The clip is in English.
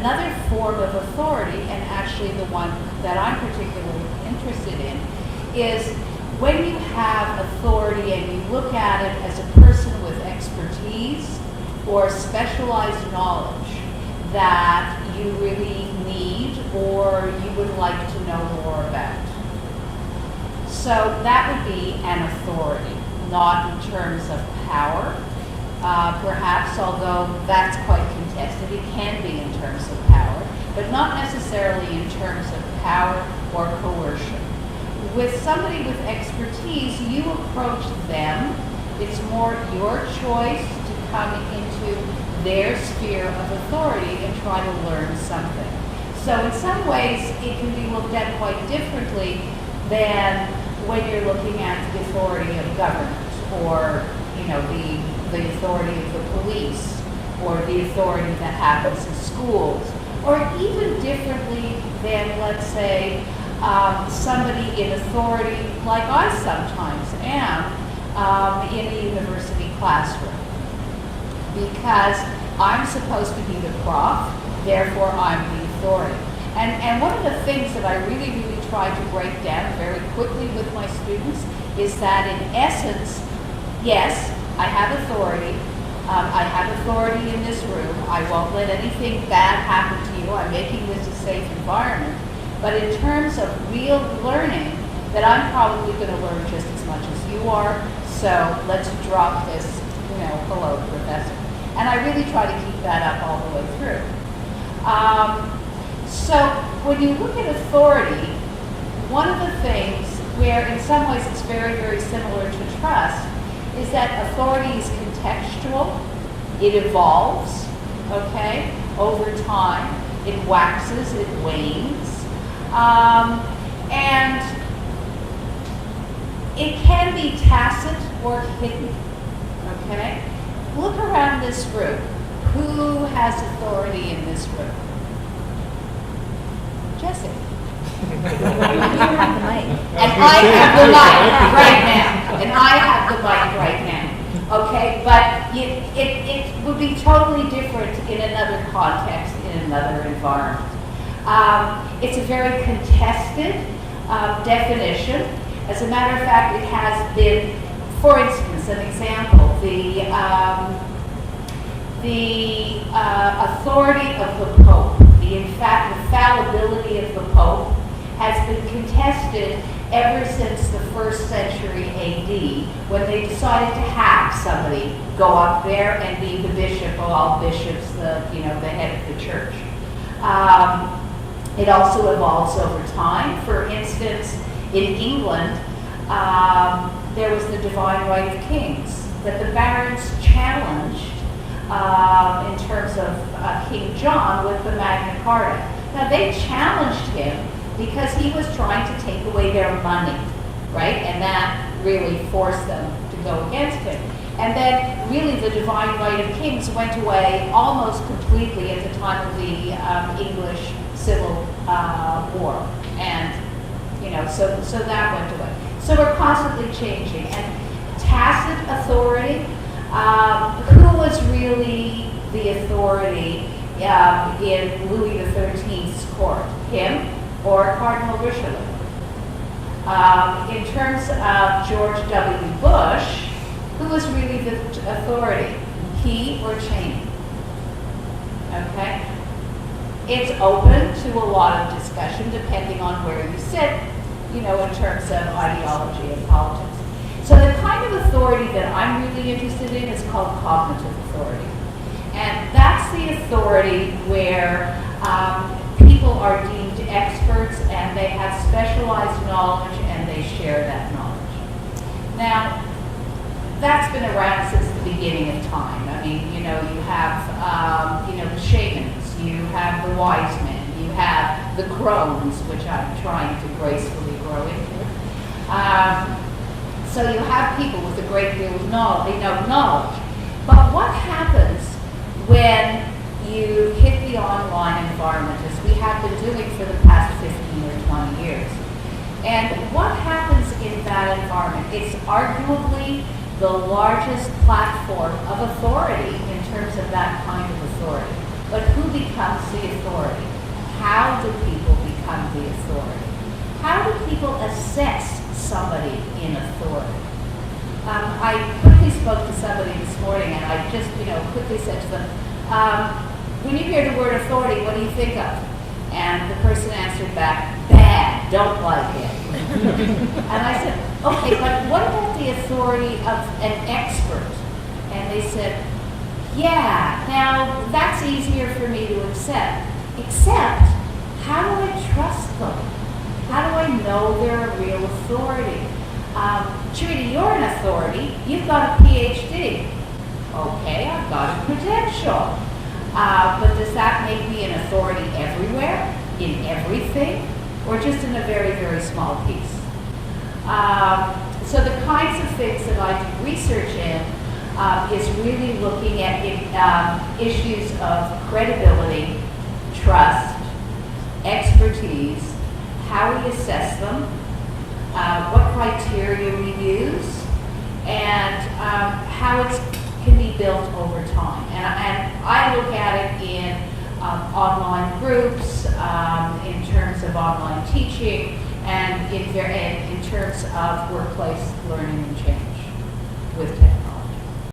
another form of authority, and actually the one that I'm particularly interested in, is when you have authority and you look at it as a person with expertise or specialized knowledge that you really need or you would like to know more about. So that would be an authority, not in terms of power. Perhaps, although that's quite contested, it can be in terms of power, but not necessarily in terms of power or coercion. With somebody with expertise, you approach them. It's more your choice to come into their sphere of authority and try to learn something. So in some ways, it can be looked at quite differently than when you're looking at the authority of government, or the authority of the police, or the authority that happens in schools, or even differently than, let's say, somebody in authority, like I sometimes am, in a university classroom. Because I'm supposed to be the prof, therefore I'm the authority. And one of the things that I really, really try to break down very quickly with my students is that in essence, yes, I have authority. I have authority in this room. I won't let anything bad happen to you. I'm making this a safe environment. But in terms of real learning, that I'm probably going to learn just as much as you are. So let's drop this, hello, professor. And I really try to keep that up all the way through. So when you look at authority, one of the things where in some ways it's very, very similar to trust is that authority is contextual. It evolves, okay, over time. It waxes, it wanes. And it can be tacit or hidden, okay? Look around this room. Who has authority in this room? Jesse. You have the mic. And I have the mic right now. And I have the mic right now. Okay, but it would be totally different in another context, in another environment. It's a very contested definition. As a matter of fact, it has been, for instance, an example, the authority of the Pope, the infallibility of the Pope, has been contested ever since the 1st century AD, when they decided to have somebody go up there and be the bishop of all bishops, the head of the church. It also evolves over time. For instance, in England, there was the divine right of kings that the barons challenged in terms of King John with the Magna Carta. Now, they challenged him because he was trying to take away their money, right? And that really forced them to go against him. And then really the divine right of kings went away almost completely at the time of the English Civil War. And, so that went away. So we're constantly changing. And tacit authority, who was really the authority in Louis XIII's court? Him or Cardinal Richelieu? In terms of George W. Bush, who was really the authority? He or Cheney? Okay? It's open to a lot of discussion depending on where you sit, in terms of ideology and politics. So the kind of authority that I'm really interested in is called cognitive authority. And that's the authority where people are deemed experts and they have specialized knowledge and they share that knowledge. Now, that's been around since the beginning of time. I mean, you have, the shamans, you have the wise men, you have the crones, which I'm trying to gracefully grow into. So you have people with a great deal of knowledge. But what happens when you hit the online environment, as we have been doing for the past 15 or 20 years? And what happens in that environment? It's arguably the largest platform of authority in terms of that kind of authority. But who becomes the authority? quickly said to them, when you hear the word authority, what do you think of? And the person answered back, bad, don't like it. And I said, okay, but what about the authority of an expert? And they said, yeah, now that's easier for me to accept. Except, how do I trust them? How do I know they're a real authority? Sherida, you're an authority. You've got a PhD. Okay, I've got a credential. But does that make me an authority everywhere, in everything, or just in a very, very small piece? So the kinds of things that I do research in is really looking at issues of credibility, trust, expertise, how we assess them, what criteria we use, and how it can be built over time. And I look at it in online groups, in terms of online teaching, and in terms of workplace learning and change with technology.